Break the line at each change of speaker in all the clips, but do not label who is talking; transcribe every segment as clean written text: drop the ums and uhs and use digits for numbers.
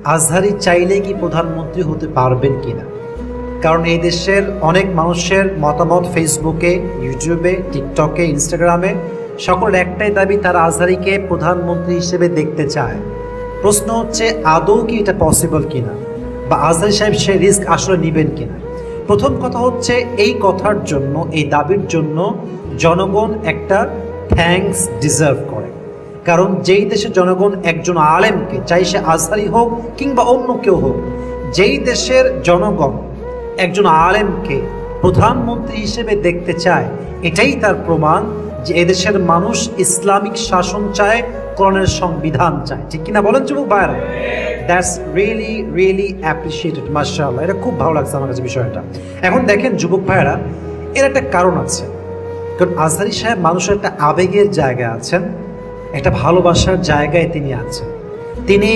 আজহারি চাইলে কি প্রধানমন্ত্রী হতে পারবেন কিনা? কারণ এই দেশের অনেক মানুষের মতামত ফেসবুকে, ইউটিউবে, টিকটকে, ইনস্টাগ্রামে সকলের একটাই দাবি, তারা আজহারিকে প্রধানমন্ত্রী হিসেবে দেখতে চায়। প্রশ্ন হচ্ছে আদৌ কি এটা পসিবল কিনা, বা আজহারি সাহেব সে রিস্ক আসলে নেবেন কিনা। প্রথম কথা হচ্ছে এই কথার জন্য, এই দাবির জন্য জনগণ একটা থ্যাঙ্কস ডিজার্ভ করে। কারণ যেই দেশের জনগণ একজন আলেমকে, চাই সে আজহারি হোক কিংবা অন্য কেউ হোক, যেই দেশের জনগণ একজন আলেমকে প্রধানমন্ত্রী হিসেবে দেখতে চায়, এটাই তার প্রমাণ যে এদেশের মানুষ ইসলামিক শাসন চায়, কোরআনের সংবিধান চায়। ঠিক কিনা বলেন যুবক ভাইরা? দ্যাটস রিয়েলি রিয়েলি অ্যাপ্রিসিয়েটেড, মাশাআল্লাহ। এটা খুব ভালো লাগছে আমার কাছে বিষয়টা। এখন দেখেন যুবক ভাইরা, এর একটা কারণ আছে। কারণ আজহারি সাহেব মানুষের একটা আবেগের জায়গায় আছেন, একটা ভালোবাসার জায়গায় তিনি আছেন। তিনি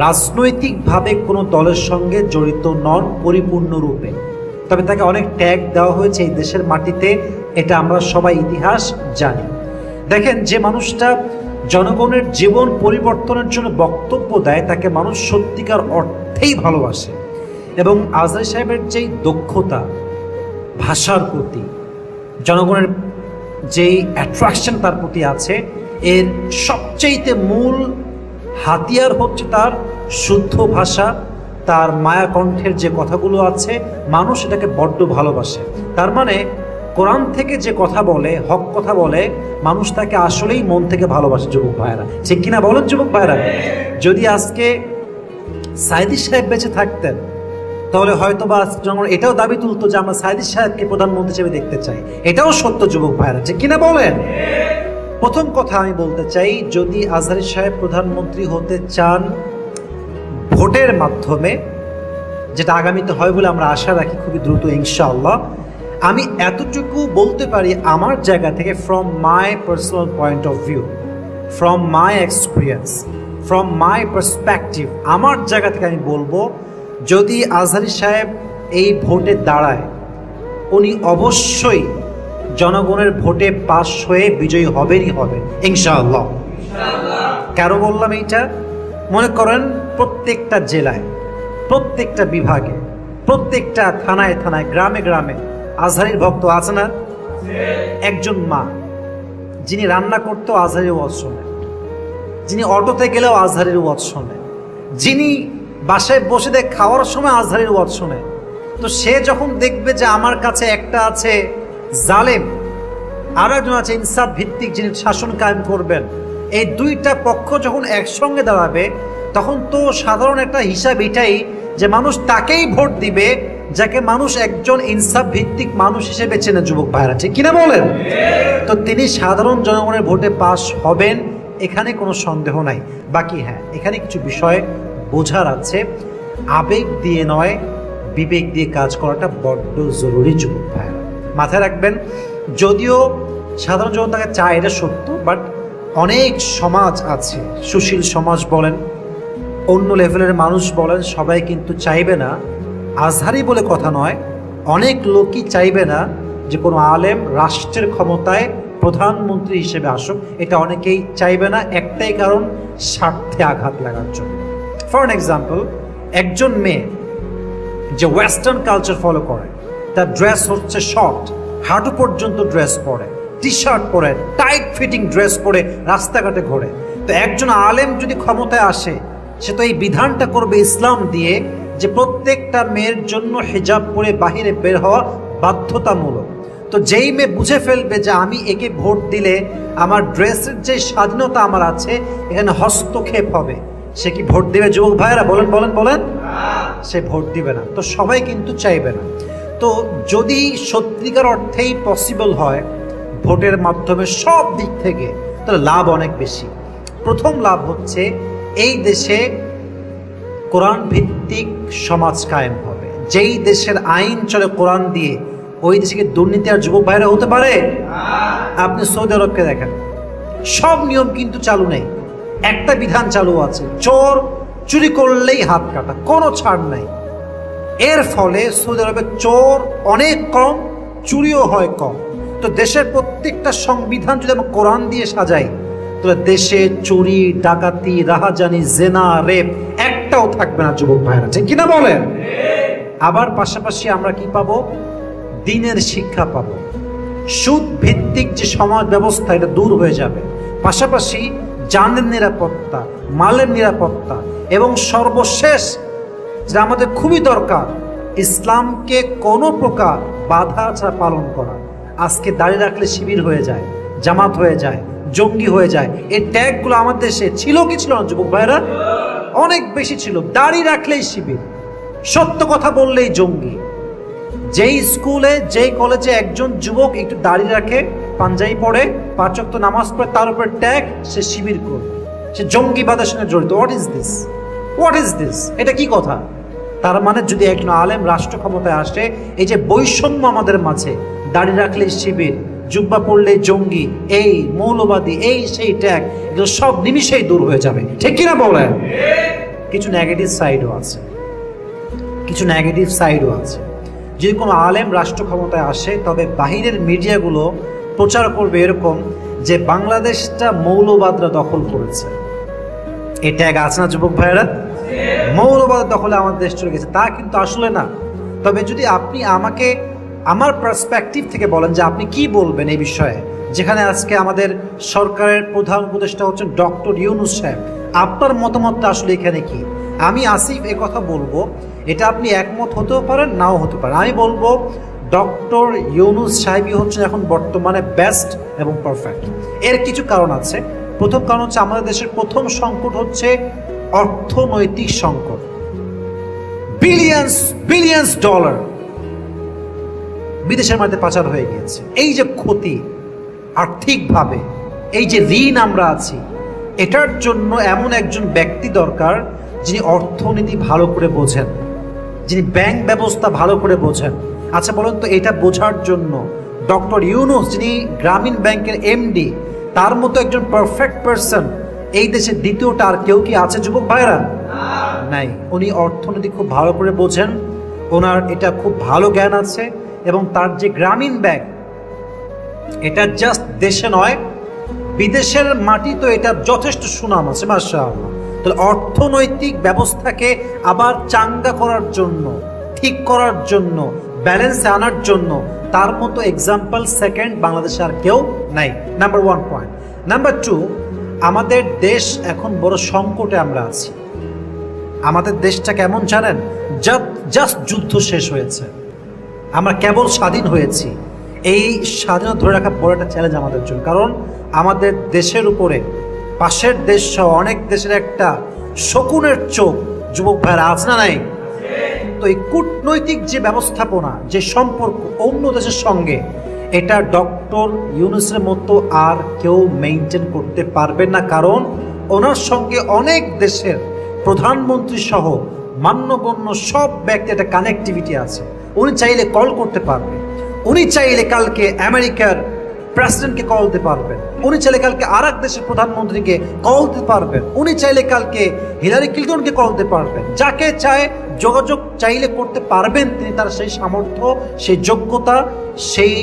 রাজনৈতিকভাবে কোনো দলের সঙ্গে জড়িত নন পরিপূর্ণরূপে, তবে তাকে অনেক ট্যাগ দেওয়া হয়েছে এই দেশের মাটিতে, এটা আমরা সবাই ইতিহাস জানি। দেখেন, যে মানুষটা জনগণের জীবন পরিবর্তনের জন্য বক্তব্য দেয়, তাকে মানুষ সত্যিকার অর্থেই ভালোবাসে। এবং আজহারি সাহেবের যেই দক্ষতা ভাষার প্রতি, জনগণের যেই অ্যাট্রাকশন তার প্রতি আছে, এর সবচেয়ে মূল হাতিয়ার হচ্ছে তার শুদ্ধ ভাষা, তার মায়া কণ্ঠের যে কথাগুলো আছে, মানুষ এটাকে বড্ড ভালোবাসে। তার মানে কোরআন থেকে যে কথা বলে, হক কথা বলে, মানুষ তাকে আসলেই মন থেকে ভালোবাসে যুবক ভাইরা। ঠিক কিনা বলেন যুবক ভাইরা? যদি আজকে সাইদি সাহেব বেঁচে থাকতেন, তাহলে হয়তো বা জনগণ এটাও দাবি তুলতো যে আমরা সাইদি সাহেবকে প্রধানমন্ত্রী হিসেবে দেখতে চাই। এটাও সত্য যুবক ভাইরা, ঠিক কিনা বলেন? প্রথম কথা আমি বলতে চাই, যদি আজহারি সাহেব প্রধানমন্ত্রী হতে চান ভোটের মাধ্যমে, যেটা আগামীতে হয় বলে আমরা আশা রাখি খুবই দ্রুত ইনশাআল্লাহ, আমি এতটুকু বলতে পারি আমার জায়গা থেকে, from my personal point of view, from my experience, from my perspective, আমার জায়গা থেকে আমি বলবো, যদি আজহারি সাহেব এই ভোটে দাঁড়ায়, উনি অবশ্যই জনগণের ভোটে পাস হয়ে বিজয়ী হবেনই হবেন ইনশাআল্লাহ। কেন বললাম এইটা? মনে করেন প্রত্যেকটা জেলায়, প্রত্যেকটা বিভাগে, প্রত্যেকটা থানায় থানায়, গ্রামে গ্রামে আজহারির ভক্ত আছে না? একজন মা যিনি রান্না করতেও আজহারির ওয়াজ শোনে, যিনি অটোতে গেলেও আজহারির ওয়াজ শোনে, যিনি বাসায় বসে দেখ খাওয়ার সময় আজহারির ওয়াজ শোনে, তো সে যখন দেখবে যে আমার কাছে একটা আছে জালেম, আর একজন আছে ইনসাফ ভিত্তিক, যিনি শাসন কায়েম করবেন, এই দুইটা পক্ষ যখন একসঙ্গে দাঁড়াবে, তখন তো সাধারণ একটা হিসাব এটাই যে মানুষ তাকেই ভোট দিবে যাকে মানুষ একজন ইনসাফ ভিত্তিক মানুষ হিসেবে চেনে যুবক ভাইরা। ঠিক কিনা বলেন? তো তিনি সাধারণ জনগণের ভোটে পাস হবেন, এখানে কোনো সন্দেহ নাই। বাকি হ্যাঁ, এখানে কিছু বিষয় বোঝার আছে। আবেগ দিয়ে নয়, বিবেক দিয়ে কাজ করাটা বড্ড জরুরি যুবক ভাইরা। মাথায় রাখবেন, যদিও সাধারণ জনতাকে চায় এটা সত্য, বাট অনেক সমাজ আছে, সুশীল সমাজ বলেন, অন্য লেভেলের মানুষ বলেন, সবাই কিন্তু চাইবে না, আজহারি বলে কথা নয়, অনেক লোকই চাইবে না যে কোনো আলেম রাষ্ট্রের ক্ষমতায় প্রধানমন্ত্রী হিসেবে আসুক। এটা অনেকেই চাইবে না, একটাই কারণ, স্বার্থে আঘাত লাগার জন্য। ফর অ্যান এক্সাম্পল, একজন মেয়ে যে ওয়েস্টার্ন কালচার ফলো করে, তার ড্রেস হচ্ছে শর্ট, হাঁটু পর্যন্ত ড্রেস পরে, টি শার্ট পরে, টাইট ফিটিং ড্রেস পরে রাস্তাঘাটে ঘোরে, তো একজন আলেম যদি ক্ষমতায় আসে, সে তো এই বিধানটা করবে ইসলাম দিয়ে যে প্রত্যেকটা মেয়ের জন্য হিজাব পরে বাহিরে বের হওয়া বাধ্যতামূলক। তো যেই মেয়ে বুঝে ফেলবে যে আমি একে ভোট দিলে আমার ড্রেসের যে স্বাধীনতা আমার আছে এখানে হস্তক্ষেপ হবে, সে কি ভোট দিবে যুবক ভাইয়েরা? বলেন বলেন বলেন। সে ভোট দিবে না। তো সবাই কিন্তু চাইবে না। তো যদি সত্যিকার অর্থেই পসিবল হয় ভোটের মাধ্যমে সব দিক থেকে, তাহলে লাভ অনেক বেশি। প্রথম লাভ হচ্ছে এই দেশে কোরআন ভিত্তিক সমাজ কায়েম হবে। যেই দেশের আইন চলে কোরআন দিয়ে, ওই দেশে দুর্নীতি আর যুবক ভাইরা হতে পারে? আপনি সৌদি আরবকে দেখেন, সব নিয়ম কিন্তু চালু নেই, একটা বিধান চালু আছে, চোর চুরি করলেই হাত কাটা, কোনো ছাড় নাই। এর ফলে সৌদি আরবে চোর অনেক কম, চুরিও হয় কম। তো দেশের প্রত্যেকটা সংবিধান যদি আমরা কোরআন দিয়ে সাজাই, তাহলে দেশে চুরি, ডাকাতি, রাহাজানি, জেনা, রেপ ট্যাগটাও থাকবে না যুবক ভাইরা, ঠিক কিনা বলেন? আবার পাশাপাশি আমরা কি পাবো? দিনের শিক্ষা পাবো। সুদ ভিত্তিক যে সমাজ ব্যবস্থা এটা দূর হয়ে যাবে। পাশাপাশি জানের নিরাপত্তা, মালের নিরাপত্তা, এবং সর্বশেষ যেটা আমাদের খুবই দরকার, ইসলামকে কোনো প্রকার বাধা ছাড়া পালন করা। আজকে দাঁড়িয়ে রাখলে শিবির হয়ে যায়, জামাত হয়ে যায়, জঙ্গি হয়ে যায়। এই ট্যাগগুলো আমাদের দেশে ছিল কি ছিল না যুবক ভাইরা? অনেক বেশি ছিল। দাঁড়িয়ে রাখলেই শিবির, সত্য কথা বললেই জঙ্গি। যেই স্কুলে যেই কলেজে একজন যুবক একটু দাঁড়িয়ে রাখে, পাঞ্জাবি পড়ে, 5 ওয়াক্ত নামাজ পড়ে, তার উপর ট্যাগ, সে শিবির করে, সে জঙ্গিবাদের সঙ্গে জড়িত। What is this? What is this? এটা কি কথা? তার মানে যদি একজন আলেম রাষ্ট্র ক্ষমতায় আসে, এই যে বৈষম্য আমাদের মাঝে, দাঁড়িয়ে রাখলেই শিবির, জুব্বা পড়লেই জঙ্গি, এই মৌলবাদী, এই সেই ট্যাগ, এগুলো সব নিমিষেই দূর হয়ে যাবে, ঠিক কিনা বলেন? কিছু নেগেটিভ সাইডও আছে, কিছু নেগেটিভ সাইডও আছে। যদি কোনো আলেম রাষ্ট্র ক্ষমতায় আসে, তবে বাহিরের মিডিয়াগুলো প্রচার করবে এরকম যে বাংলাদেশটা মৌলবাদরা দখল করেছে। এই ট্যাগ আছে না যুবক ভাইয়েরা? মৌলবাদ দখলে আমাদের দেশ চলে গেছে। তা কিন্তু আসলে না। তবে যদি আপনি আমাকে আমার পার্সপেক্টিভ থেকে বলেন যে আপনি কি বলবেন এই বিষয়ে, যেখানে আজকে আমাদের সরকারের প্রধান উপদেষ্টা হচ্ছেন ডক্টর ইউনূস সাহেব, আপনার মতামতটা আসলে এখানে কি? আমি আসিফ এ কথা বলবো, এটা আপনি একমত হতেও পারেন, নাও হতে পারেন। আমি বলবো ডক্টর ইউনূস সাহেবই হচ্ছেন এখন বর্তমানে বেস্ট এবং পারফেক্ট। এর কিছু কারণ আছে। প্রথম কারণ হচ্ছে আমাদের দেশের প্রথম সংকট হচ্ছে অর্থনৈতিক সংকট। বিলিয়ন্স ডলার বিদেশের মধ্যে পাচার হয়ে গিয়েছে। এই যে ক্ষতি আর্থিকভাবে, এই যে ঋণ আমরা আছি, এটার জন্য এমন একজন ব্যক্তি দরকার যিনি অর্থনীতি ভালো করে বোঝেন, যিনি ব্যাংক ব্যবস্থা ভালো করে বোঝেন। আচ্ছা বলুন তো, এটা বোঝার জন্য ডক্টর ইউনূস, যিনি গ্রামীণ ব্যাংকের এমডি, তার মতো একজন পারফেক্ট পারসন এই দেশের দ্বিতীয়টা আর কেউ কি আছে যুবক ভাইরা? নাই। উনি অর্থনীতি খুব ভালো করে বোঝেন, ওনার এটা খুব ভালো জ্ঞান আছে, এবং তার যে গ্রামীণ ব্যাংক, এটা জাস্ট দেশে নয়, বিদেশের মাটি তো এটা যথেষ্ট সুনাম আছে, মাশাআল্লাহ। তাহলে অর্থনৈতিক ব্যবস্থাকে আবার চাঙ্গা করার জন্য, ঠিক করার জন্য, ব্যালেন্সে আনার জন্য তার মতো এক্সাম্পল সেকেন্ড বাংলাদেশে আর কেউ নাই। Number 1 point. নাম্বার 2, আমাদের দেশ এখন বড় সংকটে আমরা আছি। আমাদের দেশটা কেমন জানেন? জাস্ট যুদ্ধ শেষ হয়েছে, আমরা কেবল স্বাধীন হয়েছি। এই স্বাধীনতা ধরে রাখা বড় একটা চ্যালেঞ্জ আমাদের জন্য। কারণ আমাদের দেশের উপরে পাশের দেশ সহ অনেক দেশের একটা শকুনের চোখ যুবক ভাইরা আছে না নাই? তো এই কূটনৈতিক যে ব্যবস্থাপনা, যে সম্পর্ক অন্য দেশের সঙ্গে, এটা ডক্টর ইউনূসের মতো আর কেউ মেনটেন করতে পারবে না। কারণ ওনার সঙ্গে অনেক দেশের প্রধানমন্ত্রী সহ মান্যগণ্য সব ব্যক্তি একটা কানেক্টিভিটি আছে। উনি চাইলে কল করতে পারবেন, উনি চাইলে কালকে আমেরিকার প্রেসিডেন্টকে কল দিতে পারবেন, উনি চাইলে কালকে আর এক দেশের প্রধানমন্ত্রীকে কল দিতে পারবেন, উনি চাইলে কালকে হিলারি ক্লিন্টনকে কল দিতে পারবেন। যাকে চায় যোগাযোগ চাইলে করতে পারবেন তিনি। তার সেই সামর্থ্য, সেই যোগ্যতা, সেই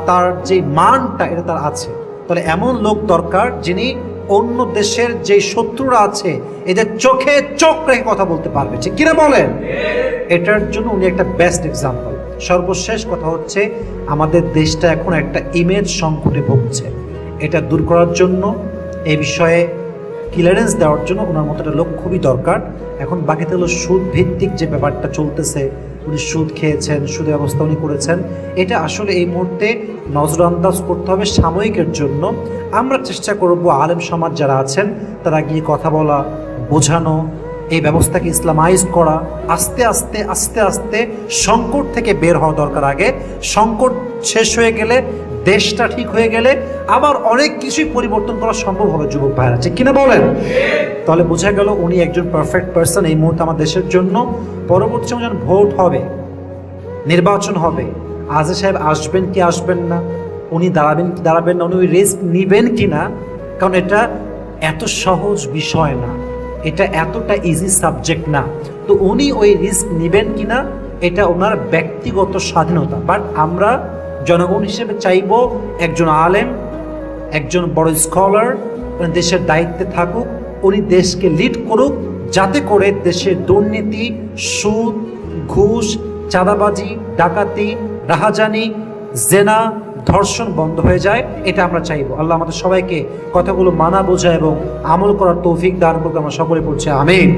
তার যে মানটা, এটা তার আছে। তাহলে এমন লোক দরকার যিনি অন্য দেশের যে শত্রুরা আছে এদের চোখে চোখ রেখে কথা বলতে পারবে, ঠিক কিনা বলেন? এটার জন্য উনি একটা বেস্ট এক্সাম্পল। সর্বশেষ কথা হচ্ছে, আমাদের দেশটা এখন একটা ইমেজ সংকটে ভুগছে। এটা দূর করার জন্য, এই বিষয়ে ক্লিয়ারেন্স দেওয়ার জন্য ওনার মতো একটা লোক খুবই দরকার। এখন বাকিতে হলো সুদ ভিত্তিক যে ব্যাপারটা চলতেছে, উনি সুদ খেয়েছেন, সুদের ব্যবস্থা উনি করেছেন, এটা আসলে এই মুহূর্তে নজরআন্দাজ করতে হবে সাময়িকের জন্য। আমরা চেষ্টা করব আলেম সমাজ যারা আছেন তারা গিয়ে কথা বলা, বোঝানো, এই ব্যবস্থাকে ইসলামাইজ করা। আস্তে আস্তে আস্তে আস্তে সংকট থেকে বের হওয়া দরকার। আগে সংকট শেষ হয়ে গেলে, দেশটা ঠিক হয়ে গেলে আবার অনেক কিছুই পরিবর্তন করা সম্ভব হবে যুবক ভাইরা, ঠিক কিনা বলেন? তাহলে বোঝা গেল উনি একজন পারফেক্ট পারসন এই মুহূর্তে আমার দেশের জন্য। পরবর্তী সময় যখন ভোট হবে, নির্বাচন হবে, আজহার সাহেব আসবেন কি আসবেন না, উনি দাঁড়াবেন কি দাঁড়াবেন না, উনি ওই রিস্ক নিবেন কি না, কারণ এটা এত সহজ বিষয় না, এটা এতটা ইজি সাবজেক্ট না। তো উনি ওই রিস্ক নিবেন কিনা এটা ওনার ব্যক্তিগত স্বাধীনতা। বাট আমরা জনগণ হিসেবে চাইব একজন আলেম, একজন বড় স্কলার দেশের দায়িত্বে থাকুক, উনি দেশকে লিড করুক, যাতে করে দেশের দুর্নীতি, সুদ, ঘুষ, চাঁদাবাজি, ডাকাতি, রাহাজানি, জেনা, ধর্ষণ বন্ধ হয়ে যায়। এটা আমরা চাইবো। আল্লাহ আমাদের সবাইকে কথাগুলো মানা বোঝা এবং আমল করার তৌফিক দান করতে আমরা সকলে পড়ছি আমিন।